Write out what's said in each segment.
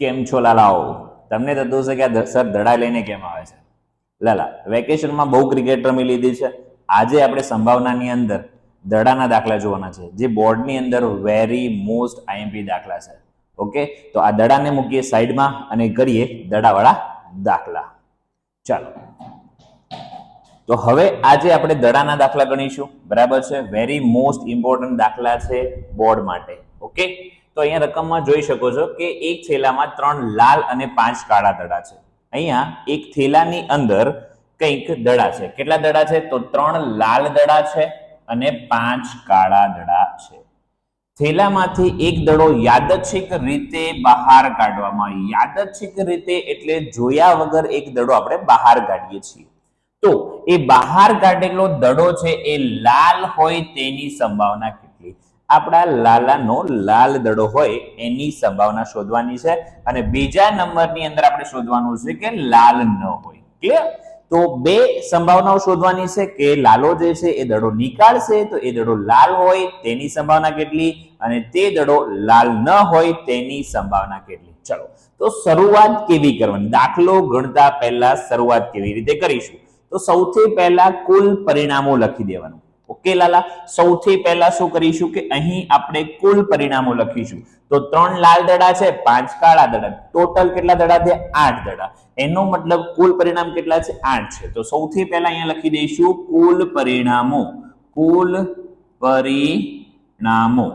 કેમ છો લાલાઓ? તમને થતું હશે કે સર દડા લઈને કેમ આવે છે? લાલા વેકેશનમાં બહુ ક્રિકેટ રમી લીધી છે. આજે આપણે સંભાવનાની અંદર દડાના દાખલા જોવાના છે, જે બોર્ડની અંદર વેરી મોસ્ટ આઈએમપી દાખલા છે. ઓકે, તો આ દડાને મૂકીએ સાઈડમાં અને કરીએ દડાવાળા દાખલા. ચાલો, તો હવે આજે આપણે દડાના દાખલા ગણીશું. બરાબર છે, વેરી મોસ્ટ ઇમ્પોર્ટન્ટ દાખલા છે બોર્ડ માટે. ઓકે, તો અહીંયા રકમમાં જોઈ શકો છો કે એક થેલામાં 3 લાલ અને 5 કાળા દડા છે. અહીંયા એક થેલાની અંદર કંઈક દડા છે. કેટલા દડા છે? તો 3 લાલ દડા છે અને 5 કાળા દડા છે. થેલામાંથી એક દડો યાદચ્છિક રીતે બહાર કાઢવામાં આવે. યાદચ્છિક રીતે એટલે જોયા વગર એક દડો આપણે બહાર કાઢીએ છીએ. તો એ બહાર કાઢેલો દડો છે એ લાલ હોય તેની સંભાવના કેટલી? આપણા લાલાનો લાલ દડો હોય એની સંભાવના શોધવાની છે. અને બીજા નંબરની અંદર આપણે શોધવાનું છે કે લાલ ન હોય. ક્લિયર? તો બે સંભાવનાઓ શોધવાની છે કે લાલો જે છે એ દડો નીકાળશે તો એ દડો લાલ હોય તેની સંભાવના કેટલી, અને તે દડો લાલ ન હોય તેની સંભાવના કેટલી. ચલો, તો શરૂઆત કેવી કરવાની? દાખલો ગણતા પહેલા શરૂઆત કેવી રીતે કરીશું? તો સૌથી પહેલા કુલ પરિણામો લખી દેવાનું. ઓકે લાલા, સૌથી પહેલા શું કરીશું કે અહીં આપણે કુલ પરિણામો લખીશું. તો 3 લાલ દડા છે, 5 કાળા દડા, ટોટલ કેટલા દડા છે? 8 દડા. એનો મતલબ કુલ પરિણામ કેટલા છે? 8 છે. તો સૌથી પહેલા અહીંયા લખી દઈશું કુલ પરિણામો. કુલ પરિણામો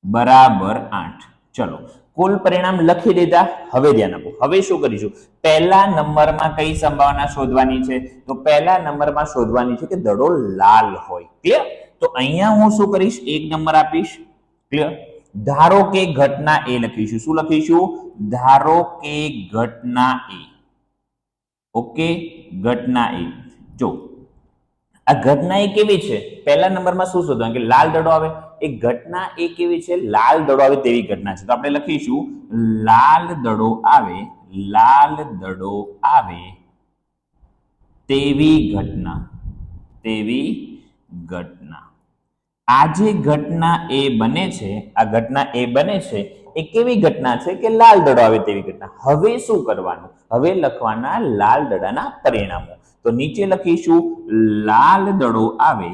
બરાબર 8. ચલો, કુલ પરિણામ લખી દીધા. હવે ધ્યાન આપો. હવે શું કરીશું? પહેલા નંબરમાં કઈ સંભાવના શોધવાની છે? તો પહેલા નંબરમાં શોધવાની છે કે દડો લાલ હોય. ક્લિયર? તો અહીંયા હું શું કરીશ? 1 નંબર આપીશ. ક્લિયર? ધારો કે ઘટના એ લખીશું. શું લખીશું? ધારો કે ઘટના એ. ઓકે, ઘટના એ. જો આ ઘટના એ કેવી છે? પહેલા નંબરમાં શું શોધવાનું કે લાલ દડો આવે. એ ઘટના એ કેવી છે? લાલ દડો આવે તેવી ઘટના છે. તો આપણે લખીશું લાલ દડો આવે. લાલ દડો આવે તેવી ઘટના. તેવી ઘટના. આ જે ઘટના એ બને છે, આ ઘટના એ બને છે એ કેવી ઘટના છે? કે લાલ દડો આવે તેવી ઘટના. હવે શું કરવાનું? હવે લખવાના લાલ દડાના પરિણામો. તો નીચે લખીશું લાલ દડો આવે.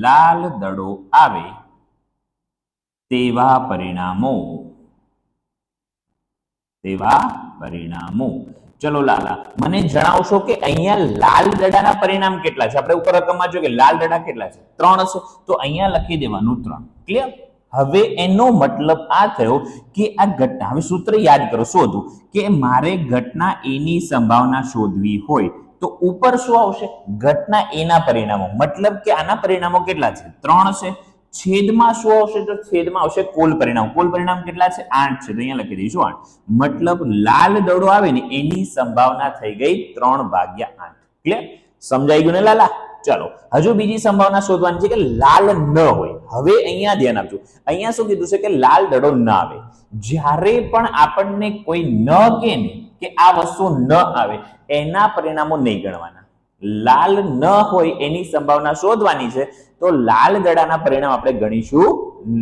લાલ દડો આવે તેવા પરિણામો. તેવા પરિણામો. ચલો લાલા, મને જણાવશો કે અહીંયા લાલ દડાના પરિણામ કેટલા છે? આપણે ઉપર રકમમાં જો કે લાલ દડા કેટલા છે? 3 છે. તો અહીંયા લખી દેવાનું 3. ક્લિયર? હવે એનો મતલબ આ થયો કે આ ઘટના, હવે સૂત્ર યાદ કરો. શું હતું કે મારે ઘટના એની સંભાવના શોધવી હોય તો ઉપર શું આવશે? ઘટના એના પરિણામો. મતલબ કે આના પરિણામો કેટલા છે? 3 છે. છેદમાં શું આવશે? તો છેદમાં આવશે કુલ પરિણામ. કુલ પરિણામ કેટલા છે? 8 છે. તો અહીંયા લખી દઈશું 8. મતલબ લાલ દડો આવે ને એની સંભાવના થઈ ગઈ 3/8. ક્લિયર? સમજાઈ ગયું ને લાલા? ચલો, હજુ બીજી સંભાવના શોધવાની છે કે લાલ ન હોય. હવે અહીંયા ધ્યાન આપજો. અહીંયા શું કીધું છે કે લાલ દડો ન આવે. જ્યારે પણ આપણને કોઈ ન કહે ને કે આ વસ્તુ ન આવે, એના પરિણામો નહીં ગણવાના. લાલ ન હોય એની સંભાવના શોધવાની છે. તો લાલ દડાના પરિણામ આપણે ગણીશું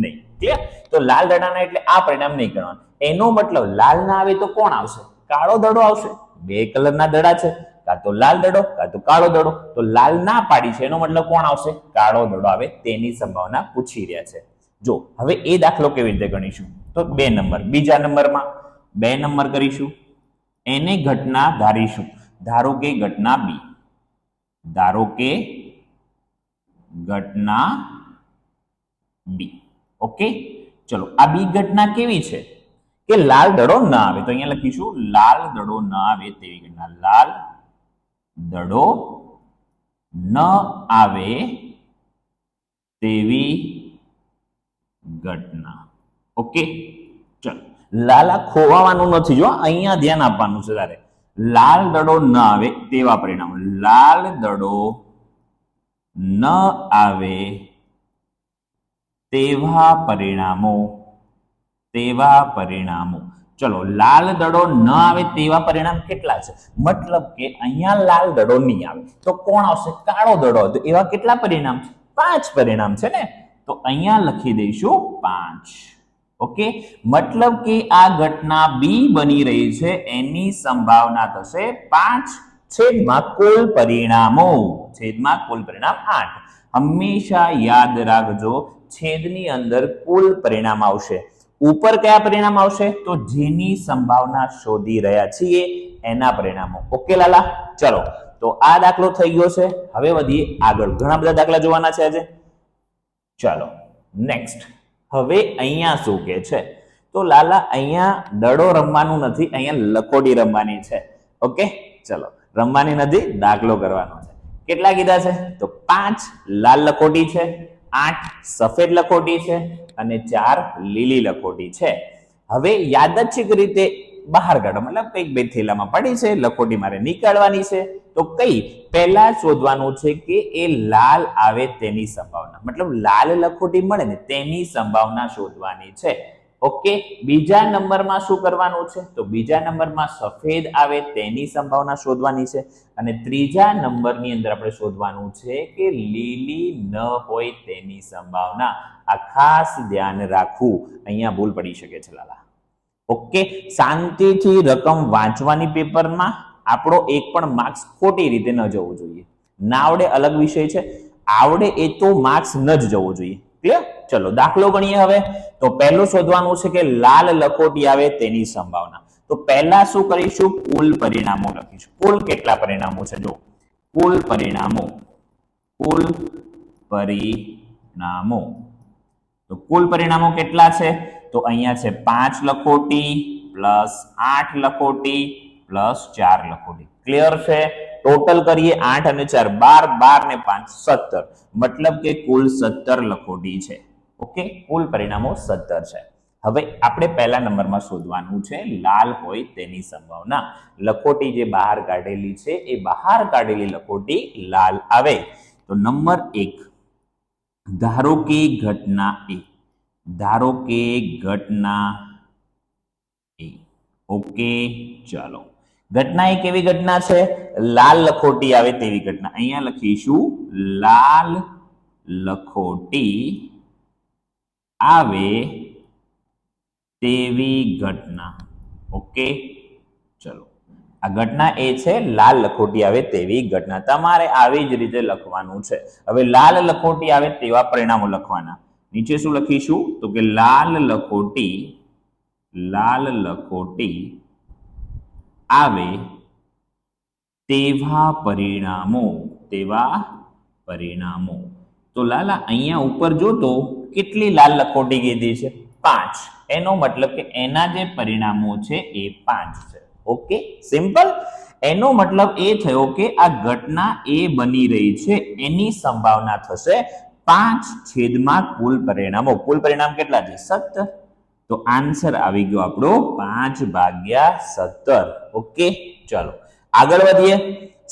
નહીં. ક્લિયર? તો લાલ દડાના એટલે આ પરિણામ નહીં ગણવાનું. એનો મતલબ લાલ ના આવે તો કોણ આવશે? કાળો દડો આવશે. બે કલરના દડા છે, કાં તો લાલ દડો કાં તો કાળો દડો. તો લાલ ના પાડી છે, એનો મતલબ કોણ આવશે? કાળો દડો આવે તેની સંભાવના પૂછી રહ્યા છે. જો હવે એ દાખલો કેવી રીતે ગણીશું? તો 2 નંબર. બીજા નંબરમાં 2 નંબર કરીશું. એને ઘટના ધારીશું. ધારો કે ઘટના બી. ધારો કે ઘટના બી. ઓકે, ચલો, આ બી ઘટના કેવી છે? કે લાલ દડો ના આવે. તો અહીંયા લખીશું લાલ દડો ના આવે તેવી ઘટના. લાલ દડો ન આવે તેવી ઘટના. ઓકે, ચલો, લાલા ખોવાવાનું નથી. જો અહીંયા ધ્યાન આપવાનું છે તારે. લાલ દડો ન આવે તેવા પરિણામો. લાલ દડો ન આવે તેવા પરિણામો. તેવા પરિણામો. ચલો, લાલ દડો ન આવે તેવા પરિણામ કેટલા છે? મતલબ કે અહીંયા લાલ દડો નહીં આવે તો કોણ આવશે? કાળો દડો. તો એવા કેટલા પરિણામ છે? 5 પરિણામ છે ને. તો અહીંયા લખી દઈશું 5. ઓકે, મતલબ કે આ ઘટના બી બની રહી છે એની સંભાવના થશે 5 છેદમાં કુલ પરિણામો, છેદમાં કુલ પરિણામ 8. હંમેશા યાદ રાખજો છેદની અંદર કુલ પરિણામ આવશે, ઉપર કયા પરિણામ આવશે તો જેની સંભાવના શોધી રહ્યા છીએ એના પરિણામો. ઓકે લાલા, ચલો તો આ દાખલો થઈ ગયો છે. હવે વધીએ આગળ, ઘણા બધા દાખલા જોવાના છે આજે. ચાલો નેક્સ્ટ. હવે અહીંયા શું કે છે તો લાલા અહીંયા દડો રમવાનું નથી, અહીંયા લખોટી રમવાની છે. ઓકે ચલો, રમવાની નથી, દાખલો કરવાનો છે. કેટલા કીધા છે તો 5 લાલ લખોટી છે, 8 સફેદ લખોટી છે અને 4 લીલી લખોટી છે. હવે યાદચ્છિક રીતે બહાર કાઢો, મતલબ કઈક બે થેલામાં પડી છે, લખોટી મારે નીકાળવાની છે. તો કઈ પહેલા શોધવાનું છે કે એ લાલ આવે તેની સંભાવના, મતલબ લાલ લખોટી મળે ને તેની સંભાવના શોધવાની છે. ઓકે, બીજા નંબરમાં શું કરવાનું છે તો બીજા નંબરમાં સફેદ આવે તેની સંભાવના શોધવાની છે અને ત્રીજા નંબરની અંદર આપણે શોધવાનું છે કે લીલી ન હોય તેની સંભાવના. આ ખાસ ધ્યાન રાખવું, અહીંયા ભૂલ પડી શકે છે લાલા. ઓકે, શાંતિથી રકમ વાંચવાની પેપરમાં, આપણો એક પણ માર્ક્સ ખોટી રીતે ન જવું જોઈએ. ના આવડે અલગ વિષય છે, આવડે એ તો માર્ક્સ ન જ જવું જોઈએ. ક્લિયર? ચલો દાખલો ગણીએ. હવે તો પહેલું શોધવાનું છે કે લાલ લખોટી આવે તેની સંભાવના. તો પહેલા શું કરીશું, કુલ પરિણામો લખીશું. કુલ કેટલા પરિણામો છે જો, કુલ પરિણામો, કુલ પરિણામો. તો કુલ પરિણામો કેટલા છે તો અહીંયા છે 5 લખોટી પ્લસ 8 લખોટી પ્લસ 4 લખોટી. ક્લિયર છે? ટોટલ કરીએ 8 અને 4 12, 12 ને 5 17, મતલબ કે કુલ 17 લખોટી છે. ઓકે, કુલ પરિણામો 17 છે. હવે આપણે પહેલા નંબરમાં શોધવાનું છે લાલ હોય તેની સંભાવના. લખોટી જે બહાર કાઢેલી છે એ બહાર કાઢેલી લખોટી લાલ આવે. તો નંબર 1, ધારો કે ઘટના એ, ધારો કે ઘટના એ. ઓકે ચાલો, ઘટના એ કેવી ઘટના છે, લાલ લખોટી આવે તેવી ઘટના. અહીંયા લખીશું લાલ લખોટી આવે તેવી ઘટના. ઓકે ચલો, આ ઘટના એ છે લાલ લખોટી આવે તેવી ઘટના. તમારે આવી જ રીતે લખવાનું છે. હવે લાલ લખોટી આવે તેવા પરિણામો લખવાના. નીચે શું લખીશું તો કે લાલ લખોટી, લાલ લખોટી આવે તેવા પરિણામો, તેવા પરિણામો. તો લાલા અહીંયા ઉપર જો તો કેટલી લાલ લખોટી કીધી છે 5, એનો મતલબ કે એના જે પરિણામો છે એ 5 છે. Okay simple. એનો મતલબ એ થયો કે આ ઘટના એ બની રહી છે એની સંભાવના થશે 5 છેદમાં કુલ પરિણામો. કુલ પરિણામ કેટલા છે 17. તો આન્સર આવી ગયો આપણો 5/17. ઓકે ચલો આગળ વધીએ.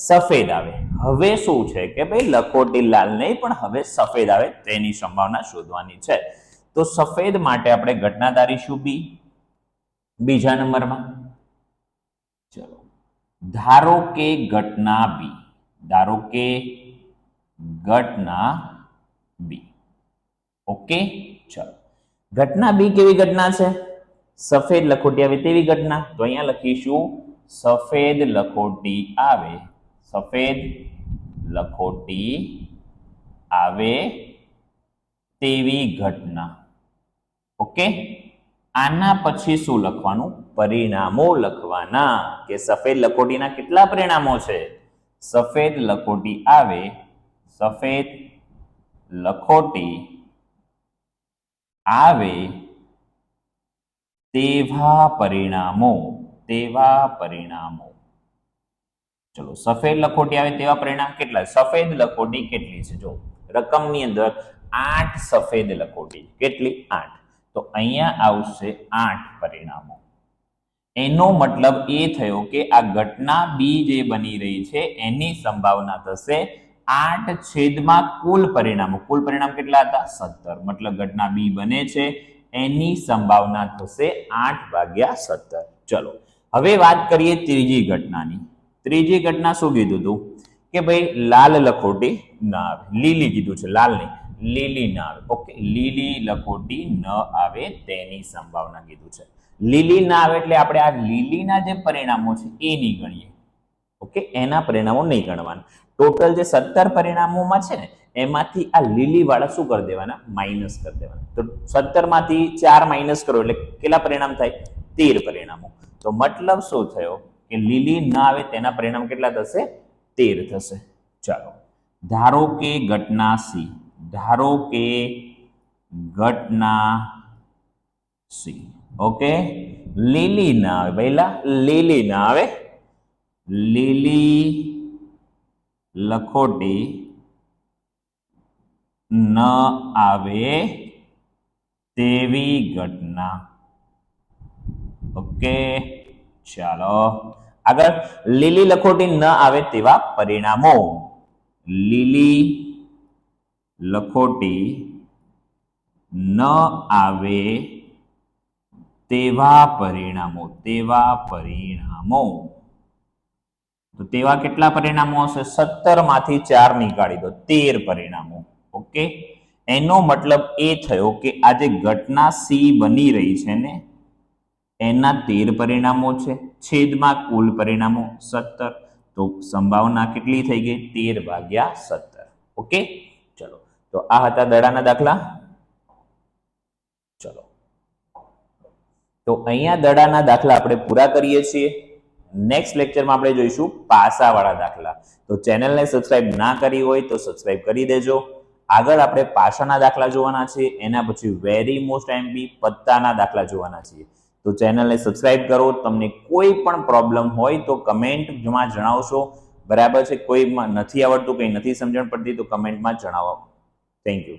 સફેદ આવે. હવે શું છે કે ભાઈ લખોટી લાલ નહીં પણ હવે સફેદ આવે તેની સંભાવના શોધવાની છે. તો સફેદ માટે આપણે ઘટના ધારીશું બી. બીજા નંબરમાં ચલો, ધારો કે ઘટના બી, ધારો કે ઘટના બી. ઓકે ચલો, ઘટના બી કેવી ઘટના છે, સફેદ લખોટી આવે તેવી ઘટના. તો અહીંયા લખીશું સફેદ લખોટી આવે, સફેદ લખોટી આવે તેવી ઘટના. ઓકે, આના પછી શું લખવાનું, પરિણામો લખવાના કે સફેદ લખોટીના કેટલા પરિણામો છે. સફેદ લખોટી આવે, સફેદ લખોટી આવે તેવા પરિણામો, તેવા પરિણામો. ચલો, સફેદ લખોટી આવે તેવા પરિણામ કેટલા, સફેદ લખોટી કેટલી છે જો રકમની અંદર 8 સફેદ લખોટી. કેટલી 8. તો અહીંયા આવશે 8 પરિણામો. એનો મતલબ એ થયો કે આ ઘટના બી જે બની રહી છે એની સંભાવના થશે 8 છેદમાં કુલ પરિણામો. કુલ પરિણામ કેટલા હતા 17, મતલબ ઘટના બી બને છે એની સંભાવના થશે 8/17. ચલો હવે વાત કરીએ ત્રીજી ઘટનાની. ત્રીજી ઘટના શું કીધું હતું કે ભાઈ લાલ લખોટી ના આવે, લીલી કીધું છે, લાલ નહીં. લીલી ના આવે. ઓકે, લીલી લખોટી ન આવે તેની સંભાવના કીધું છે. લીલી ના આવે એટલે આપણે આ લીલીના જે પરિણામો છે એ નહીં ગણીએ. ઓકે, એના પરિણામો નહીં ગણવાના. ટોટલ જે 17 પરિણામોમાં છે ને એમાંથી આ લીલી વાળા શું કરી દેવાના? માઇનસ કરી દેવાના. તો 17 માંથી 4 માઇનસ કરો એટલે કેટલા પરિણામ થાય? 13 પરિણામો. તો મતલબ શું થયો કે લીલી ના આવે તેના પરિણામ કેટલા થશે? 13 થશે. ચાલો, ધારો કે ઘટના સી, ધારો કે ઘટના સી. ઓકે, લીલી ના આવે પહેલા, લીલી ના આવે, લીલી લખોટી ન આવે તેવી ઘટના. ઓકે, ચાલો આગળ. લીલી લખોટી ન આવે તેવા પરિણામો. લીલી લખોટી ન આવે તેવા પરિણામો, તેવા પરિણામો. તો તેવા કેટલા પરિણામો હશે? 17 માંથી 4 નીકાળી દો, 13 પરિણામો. ઓકે, એનો મતલબ એ થયો કે આ જે ઘટના સી બની રહી છે ને એના 13 પરિણામો છે, છેદમાં કુલ પરિણામો 17. તો સંભાવના કેટલી થઈ ગઈ? 13/17. ઓકે, ચલો, તો આ હતા દડાના દાખલા. ચલો, તો અહીંયા દડાના દાખલા આપણે પૂરા કરીએ છીએ. નેક્સ્ટ લેક્ચરમાં આપણે જોઈશું પાસાવાળા દાખલા. તો ચેનલને સબસ્ક્રાઇબ ના કરી હોય તો સબસ્ક્રાઇબ કરી દેજો. આગળ આપણે પાસાના દાખલા જોવાના છે, એના પછી વેરી મોસ્ટ એમપી પત્તાના દાખલા જોવાના છીએ. તો ચેનલને સબસ્ક્રાઇબ કરો. તમને કોઈ પણ પ્રોબ્લેમ હોય તો કમેન્ટમાં જણાવશો. બરાબર છે? કોઈ નથી આવડતું, કંઈ નથી સમજણ પડતી તો કમેન્ટમાં જણાવો. Thank you.